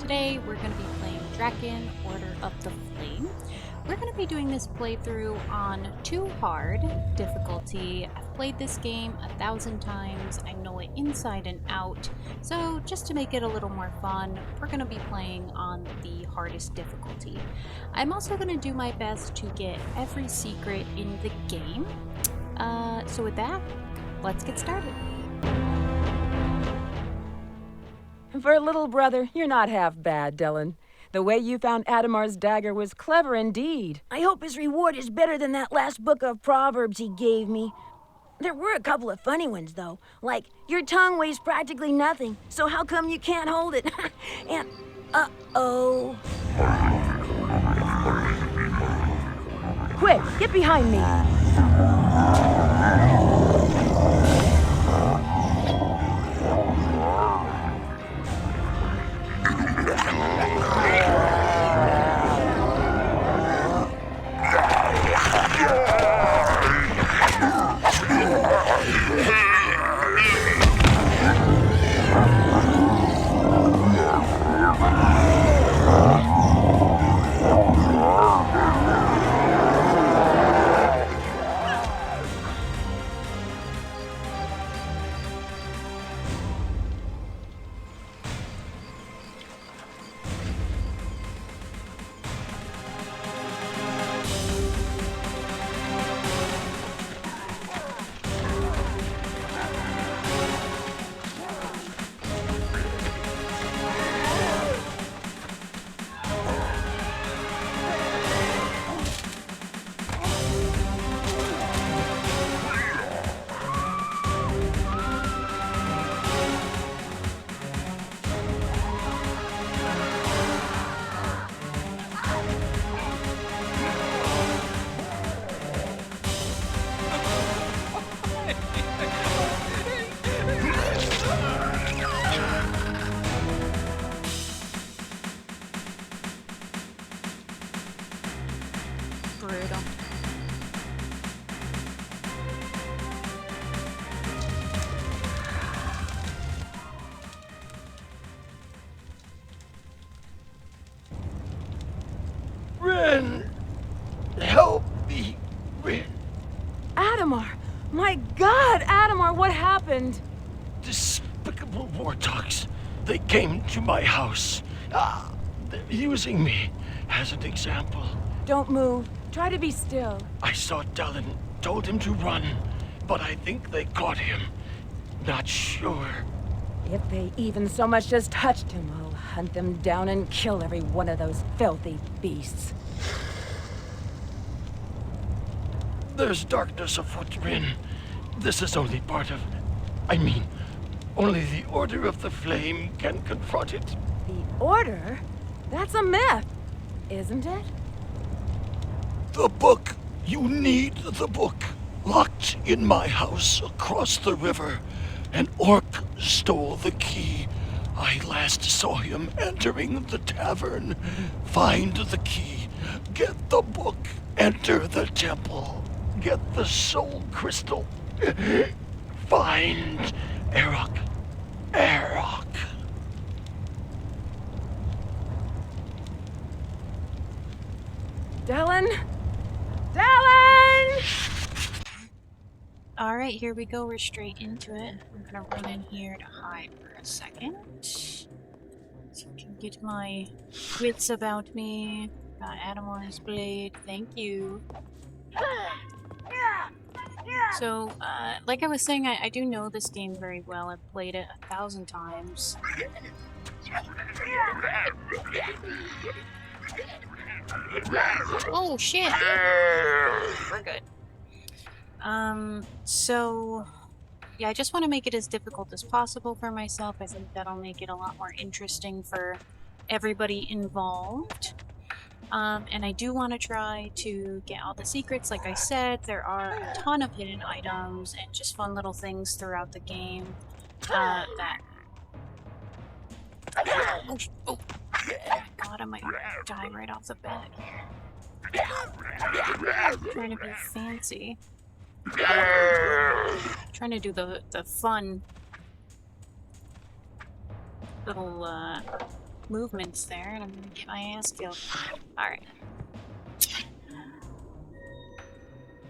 Today we're going to be playing Drakan, Order of the Flame. We're going to be doing this playthrough on Too Hard difficulty. I've played this game 1,000 times, I know it inside and out, so just to make it a little more fun, we're going to be playing on the hardest difficulty. I'm also going to do my best to get every secret in the game. So with that, let's get started. For a little brother, you're not half bad, Dylan. The way you found Adamar's dagger was clever indeed. I hope his reward is better than that last book of Proverbs he gave me. There were a couple of funny ones, though. Like, your tongue weighs practically nothing, so how come you can't hold it? And, uh-oh. Quick, get behind me. Brutal. Ren! Help me, Ren. Adamar! My God, Adamar, what happened? Despicable warthogs. They came to my house. They're using me as an example. Don't move. Try to be still. I saw Dylan, told him to run, but I think they caught him. Not sure. If they even so much as touched him, I'll hunt them down and kill every one of those filthy beasts. There's darkness afoot, Ren. This is only part of... only the Order of the Flame can confront it. The Order? That's a myth, isn't it? The book! You need the book! Locked in my house across the river. An orc stole the key. I last saw him entering the tavern. Find the key. Get the book. Enter the temple. Get the soul crystal. Find Erok. Erok. Dylan? Dylan! Alright, here we go. We're straight into it. I'm gonna run in here to hide for a second. So I can get my wits about me. Got Adamar's blade. Thank you. So, like I was saying, I do know this game very well. I've played it 1,000 times. Oh shit! We're good. So yeah, I just want to make it as difficult as possible for myself. I think that'll make it a lot more interesting for everybody involved. And I do want to try to get all the secrets. Like I said, there are a ton of hidden items and just fun little things throughout the game that... Oh God, I might die right off the bat here. Trying to be fancy. Trying to do the fun little movements there, and I'm gonna get my ass killed. Alright.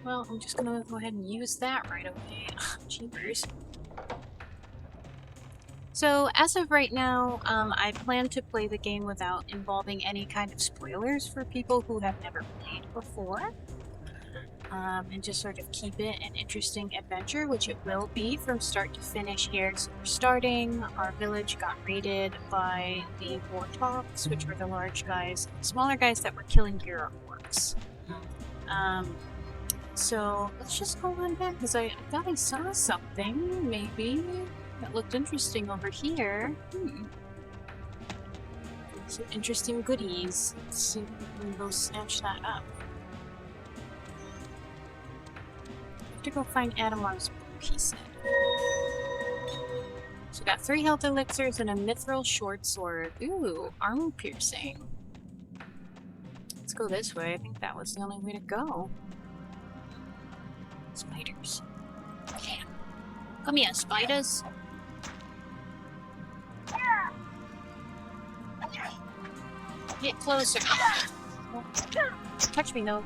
Well, I'm just gonna go ahead and use that right away. Jeepers. So, as of right now, I plan to play the game without involving any kind of spoilers for people who have never played before. And just sort of keep it an interesting adventure, which it will be from start to finish here. So we're starting, our village got raided by the warthogs, which were the large guys, smaller guys that were killing your orcs. So let's just go on back, because I thought I saw something, maybe, that looked interesting over here. Some interesting goodies. Let's see if we can go snatch that up. To go find Adamar's book, he said. So we got 3 health elixirs and a mithril short sword. Ooh, armor piercing. Let's go this way. I think that was the only way to go. Spiders. Yeah. Come here, spiders. Get closer. Touch me, no.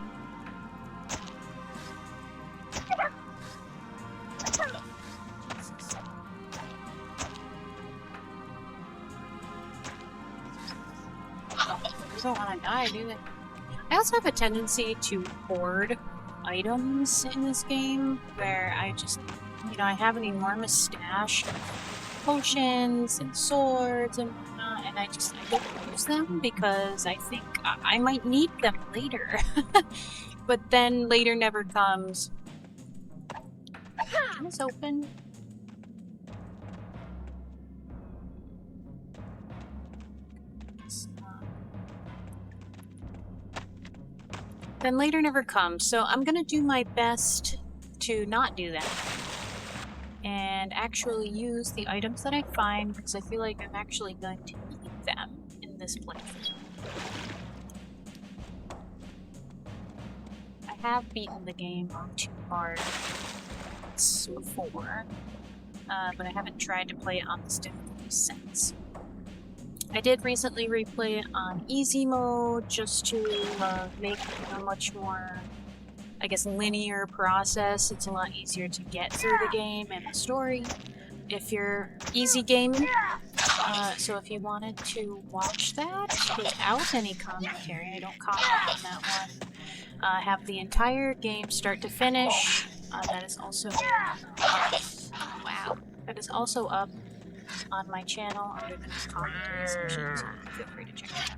They don't want to die, do they? I also have a tendency to hoard items in this game, where I just, I have an enormous stash of potions and swords and whatnot, and I don't use them because I think I might need them later. But then later never comes. It's open. Then later never comes, so I'm gonna do my best to not do that and actually use the items that I find, because I feel like I'm actually going to need them in this playthrough. I have beaten the game on 2 hard before, but I haven't tried to play it on this difficulty since. I did recently replay it on easy mode just to make it a much more, I guess, linear process. It's a lot easier to get through the game and the story if you're easy gaming. So if you wanted to watch that without any commentary, I don't comment on that one. Have the entire game start to finish. That is also wow. That is also up on my channel under the commentary section, so feel free to check it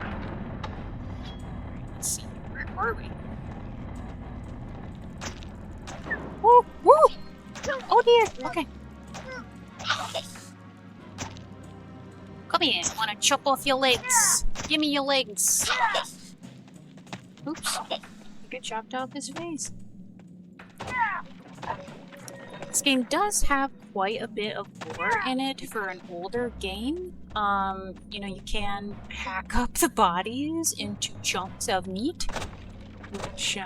out. Let's see, where are we? Woo! Woo! Oh dear! Okay. Come here, wanna chop off your legs? Give me your legs! Oops. I get chopped off his face. This game does have quite a bit of lore in it for an older game. You can hack up the bodies into chunks of meat, which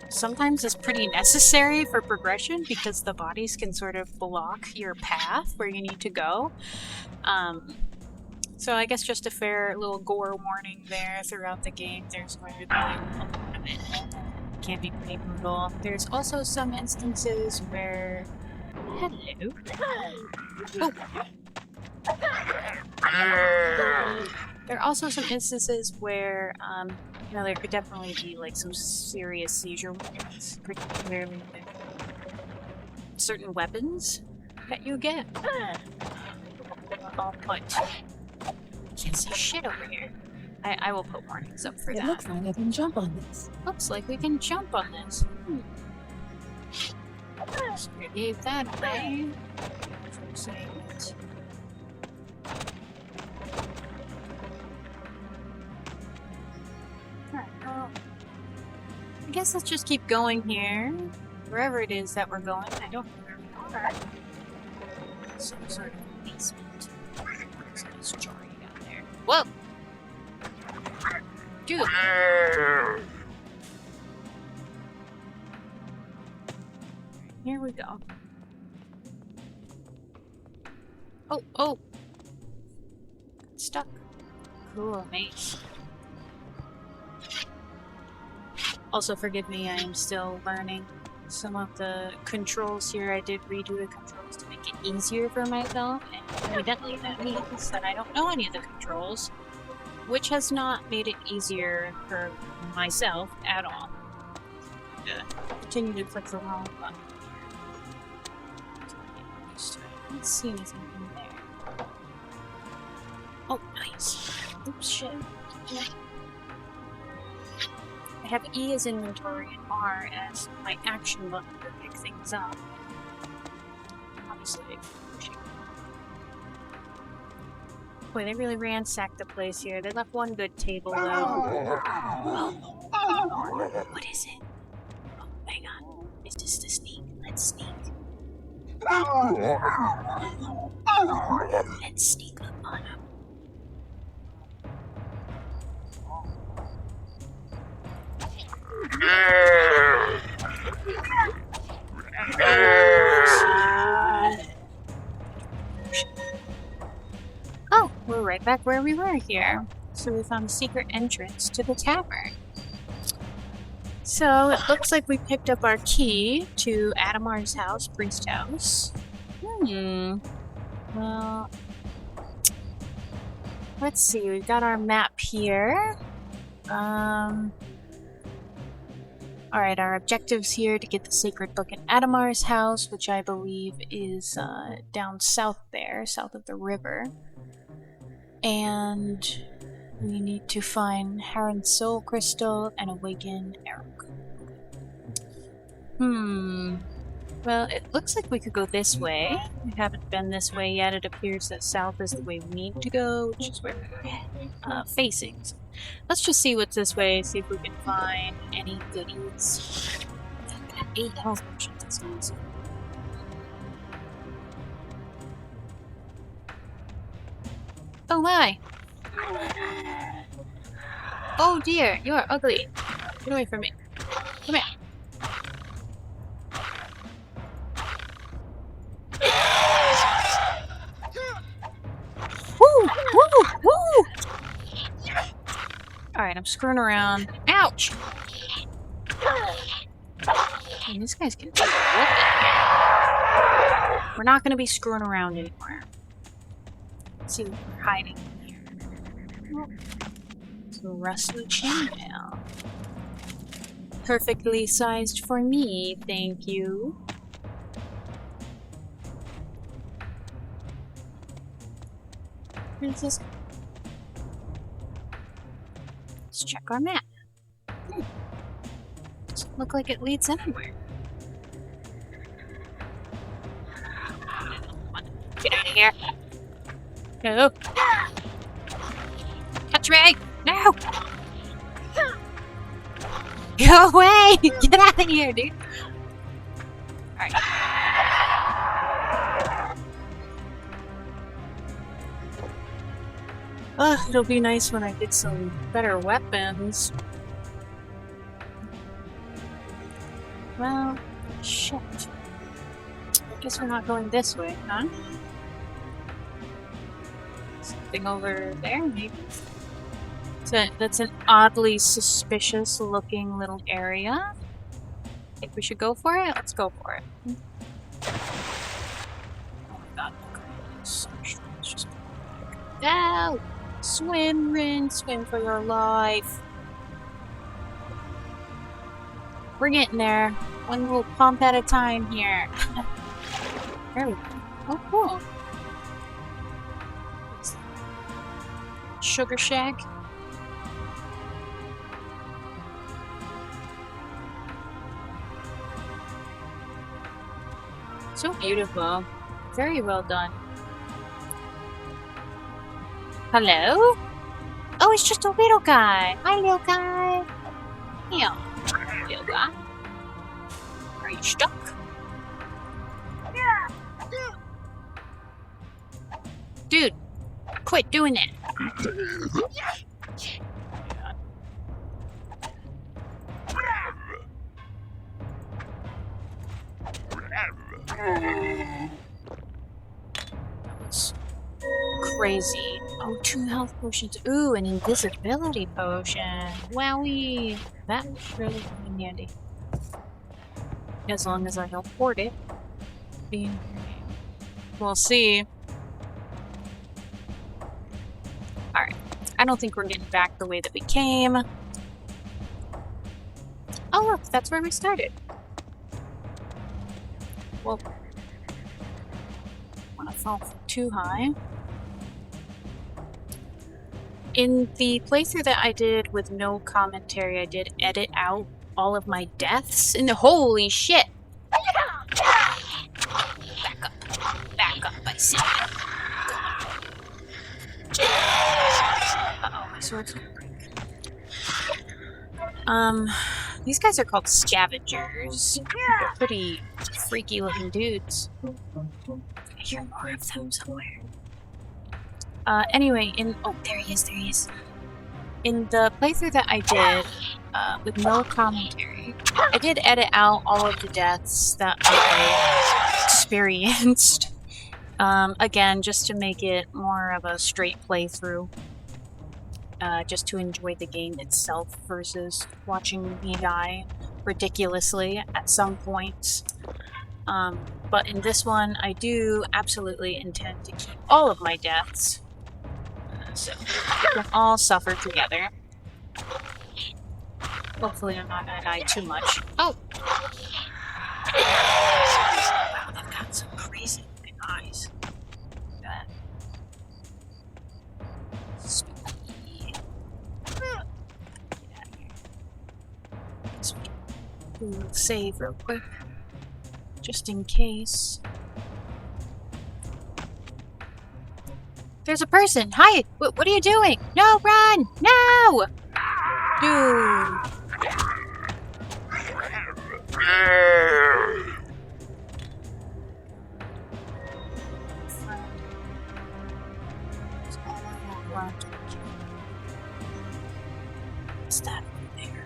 sometimes is pretty necessary for progression because the bodies can sort of block your path where you need to go. So I guess just a fair little gore warning there throughout the game. There's going to be a lot of it. Can be pretty brutal. There's also some instances where... Hello. Oh. There are also some instances where, there could definitely be like some serious seizure wounds, particularly with certain weapons that you get. I'll put... Can't see shit over here. I will put warnings up for that. It looks like I can jump on this. Looks like we can jump on this. So we gave that away. For saying it. Alright, well, I guess let's just keep going here. Wherever it is that we're going, I don't know where we are. Some sort of basement. There's a story down there. Whoa! Dude! Here we go. Oh, oh! stuck. Cool, mate. Also, forgive me, I am still learning some of the controls here. I did redo the controls to make it easier for myself, and evidently that means that I don't know any of the controls, which has not made it easier for myself at all. Continue to click the wrong button. Let's see anything in there. Oh, nice. Oops, shit. I have E as inventory and R as my action button to pick things up. Obviously, pushing. Boy, they really ransacked the place here. They left one good table, though. What is it? Oh, hang on. Is this the sneak? Let's sneak. Let's sneak up on him. Oh, we're right back where we were here. So we found a secret entrance to the tavern. So it looks like we picked up our key to Adamar's house, Priest House. Well, let's see. We've got our map here. Alright, our objectives here to get the sacred book in Adamar's house, which I believe is down south there, south of the river. And we need to find Heron's soul crystal and awaken Eric. Well, it looks like we could go this way. We haven't been this way yet. It appears that south is the way we need to go, which is where we're facing. So let's just see what's this way, see if we can find any goodies. 8 health potions, that's awesome. Oh my! Oh dear, you are ugly. Get away from me. Come here. Woo! Woo! Woo! Alright, I'm screwing around. Ouch! Man, this guy's getting a whooping. We're not gonna be screwing around anymore. Let's see what we're hiding here. It's a rusty chainmail. Perfectly sized for me, thank you. Where's this? Let's check our map. Doesn't look like it leads anywhere. Get out of here. No. Touch me! No! Go away! Get out of here, dude! Alright. Ugh, it'll be nice when I get some better weapons. Well, shit. I guess we're not going this way, huh? Something over there, maybe? So that's an oddly suspicious looking little area. Think we should go for it? Let's go for it. Oh my god, it's just... No! Swim, Rin, swim for your life. We're getting there. One little pump at a time here. There we go. Oh, cool. Sugar Shack. So beautiful. Very well done. Hello? Oh, it's just a little guy. Hi, little guy. Yeah, little guy. Are you stuck? Dude, quit doing that. That was crazy. Oh, 2 health potions. Ooh, an invisibility potion. Wowie. That was really coming handy. As long as I don't hoard it. We'll see. Alright. I don't think we're getting back the way that we came. Oh look, that's where we started. Well, I want to fall too high. In the playthrough that I did with no commentary, I did edit out all of my deaths. And holy shit! Back up, I said. Uh-oh, my sword's gonna break. These guys are called scavengers. They're pretty freaky looking dudes. I hear more of them somewhere. Anyway, oh, there he is. In the playthrough that I did, with no commentary, I did edit out all of the deaths that I experienced. Again, just to make it more of a straight playthrough. Just to enjoy the game itself versus watching me die ridiculously at some points. But in this one, I do absolutely intend to keep all of my deaths. So we can all suffer together. Hopefully I'm not gonna die too much. Oh! Wow, they've got some crazy looking eyes. Look at that. Spooky. Get out of here. So we'll save real quick. Just in case. There's a person! Hi! What are you doing? No, run! No! Dude. What's that over there?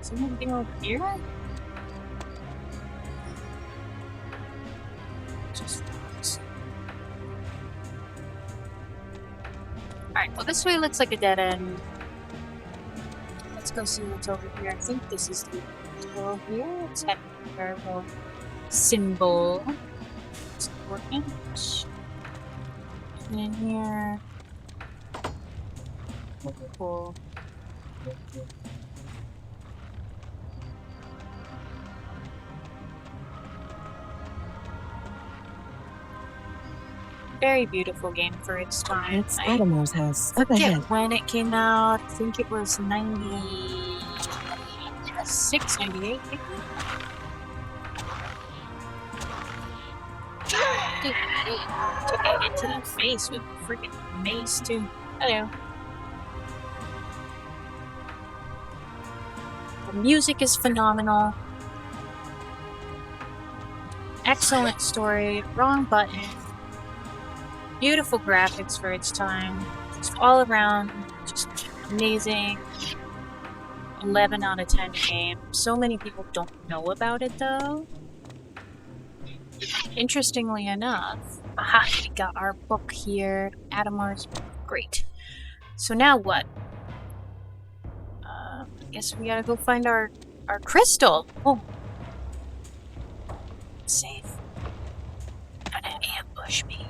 Is there anything over here? Just rocks. Alright, well this way looks like a dead end. Let's go see what's over here. I think this is the door here. It's heading to our little symbol. It's working. And in here. Cool. Very beautiful game for its time. It's Adamar's house. Up Forget ahead. when it came out. I think it was 96, 98, maybe? Dude, took a hit to the face with a freaking mace, too. Hello. The music is phenomenal. Excellent story. Wrong button. Beautiful graphics for its time. Just all around, just amazing. 11 out of 10 game. So many people don't know about it though. Interestingly enough, aha, we got our book here. Adamar's book. Great. So now what? I guess we gotta go find our crystal. Oh. Safe. Gonna ambush me.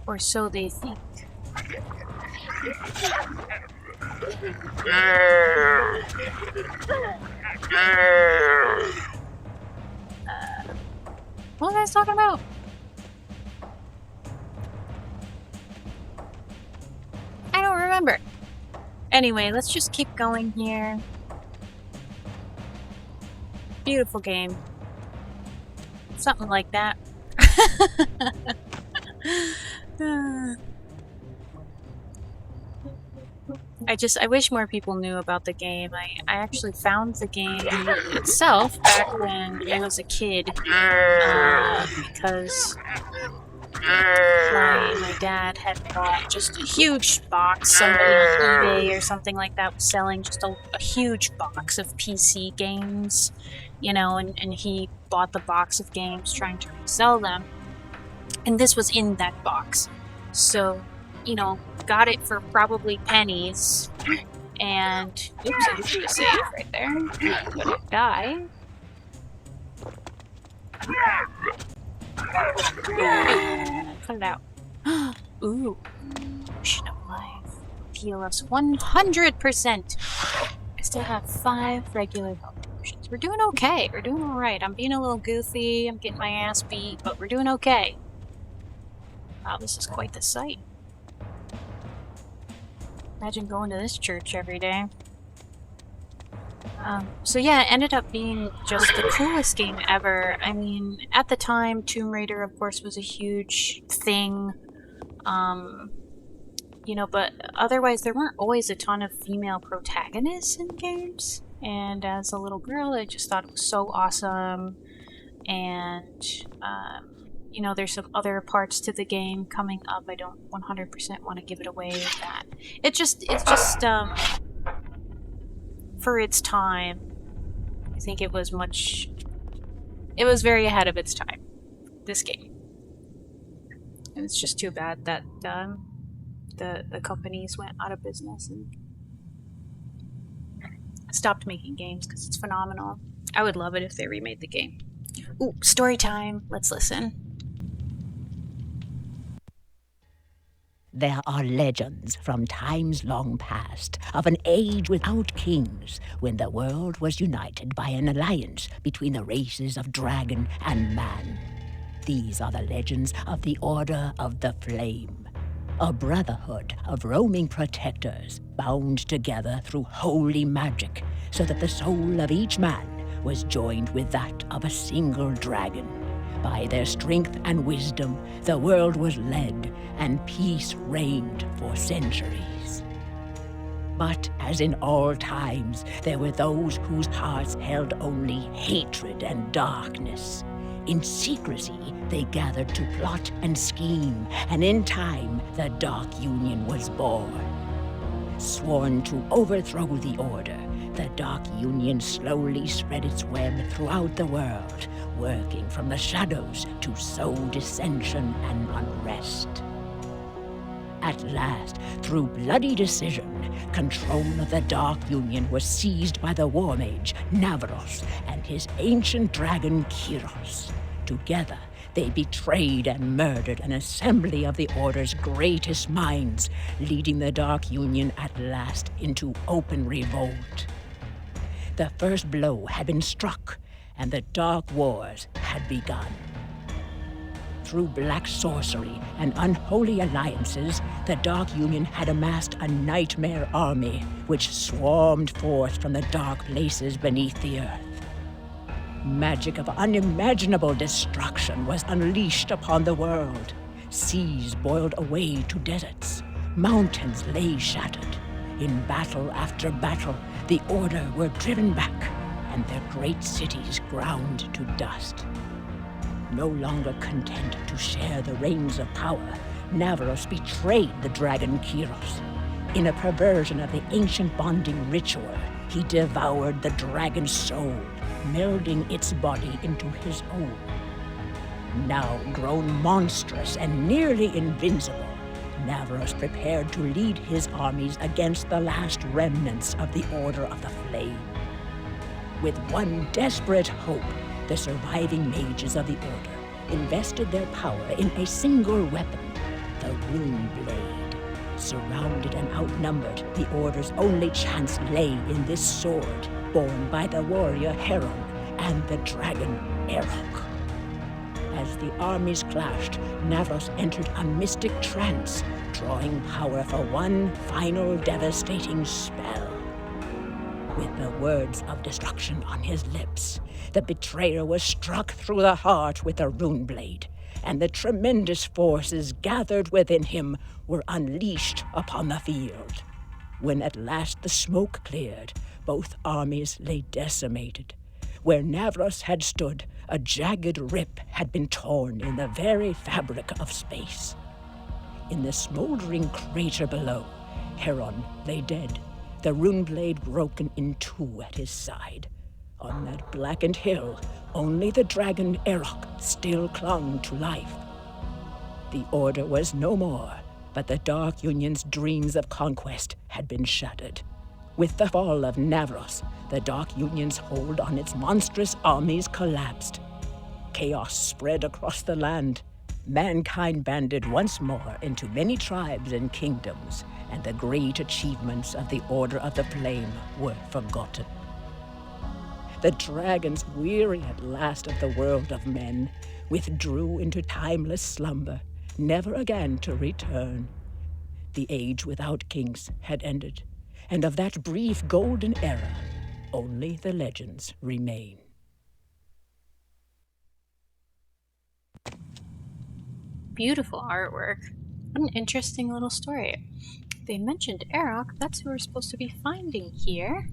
Or so they think. What was I talking about? I don't remember. Anyway, let's just keep going here. Beautiful game. Something like that. I wish more people knew about the game. I actually found the game itself back when I was a kid, because my dad had bought just a huge box. Somebody on eBay or something like that was selling just a huge box of PC games, you know, and he bought the box of games trying to resell them. And this was in that box. So, got it for probably pennies. And, oops, I just threw a save right there. But it died. Cut it out. Ooh. Potion of life. Heal us 100%. I still have 5 regular health potions. We're doing okay. We're doing alright. I'm being a little goofy. I'm getting my ass beat, but we're doing okay. Wow, this is quite the sight. Imagine going to this church every day. So yeah, it ended up being just the coolest game ever. I mean, at the time, Tomb Raider, of course, was a huge thing. But otherwise, there weren't always a ton of female protagonists in games. And as a little girl, I just thought it was so awesome. And, there's some other parts to the game coming up. I don't 100% want to give it away that. It's just, for its time, I think it was very ahead of its time, this game. And it's just too bad that, the companies went out of business and stopped making games, because it's phenomenal. I would love it if they remade the game. Ooh, story time. Let's listen. There are legends from times long past of an age without kings, when the world was united by an alliance between the races of dragon and man. These are the legends of the Order of the Flame, a brotherhood of roaming protectors bound together through holy magic, so that the soul of each man was joined with that of a single dragon. By their strength and wisdom, the world was led, and peace reigned for centuries. But as in all times, there were those whose hearts held only hatred and darkness. In secrecy, they gathered to plot and scheme, and in time, the Dark Union was born. Sworn to overthrow the Order, the Dark Union slowly spread its web throughout the world, working from the shadows to sow dissension and unrest. At last, through bloody decision, control of the Dark Union was seized by the War Mage, Navros, and his ancient dragon, Kyros. Together, they betrayed and murdered an assembly of the Order's greatest minds, leading the Dark Union at last into open revolt. The first blow had been struck, and the Dark Wars had begun. Through black sorcery and unholy alliances, the Dark Union had amassed a nightmare army which swarmed forth from the dark places beneath the earth. Magic of unimaginable destruction was unleashed upon the world. Seas boiled away to deserts. Mountains lay shattered. In battle after battle, the Order were driven back, and their great cities ground to dust. No longer content to share the reins of power, Navros betrayed the dragon Kyros. In a perversion of the ancient bonding ritual, he devoured the dragon's soul, melding its body into his own. Now grown monstrous and nearly invincible, Navros prepared to lead his armies against the last remnants of the Order of the Flame. With one desperate hope, the surviving mages of the Order invested their power in a single weapon, the Rune Blade. Surrounded and outnumbered, the Order's only chance lay in this sword, borne by the warrior Heron and the dragon Erok. As the armies clashed, Navros entered a mystic trance, drawing power for one final devastating spell. With the words of destruction on his lips, the betrayer was struck through the heart with a rune blade, and the tremendous forces gathered within him were unleashed upon the field. When at last the smoke cleared, both armies lay decimated. Where Navros had stood, a jagged rip had been torn in the very fabric of space. In the smoldering crater below, Heron lay dead, the rune blade broken in two at his side. On that blackened hill, only the dragon Erok still clung to life. The Order was no more, but the Dark Union's dreams of conquest had been shattered. With the fall of Navros, the Dark Union's hold on its monstrous armies collapsed. Chaos spread across the land. Mankind banded once more into many tribes and kingdoms, and the great achievements of the Order of the Flame were forgotten. The dragons, weary at last of the world of men, withdrew into timeless slumber, never again to return. The age without kings had ended, and of that brief golden era, only the legends remain. Beautiful artwork. What an interesting little story. They mentioned Arok, that's who we're supposed to be finding here.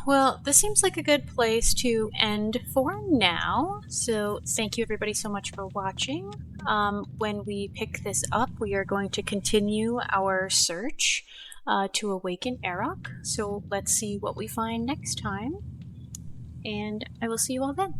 Well, this seems like a good place to end for now. So thank you everybody so much for watching. When we pick this up, we are going to continue our search to awaken Arok. So let's see what we find next time. And I will see you all then.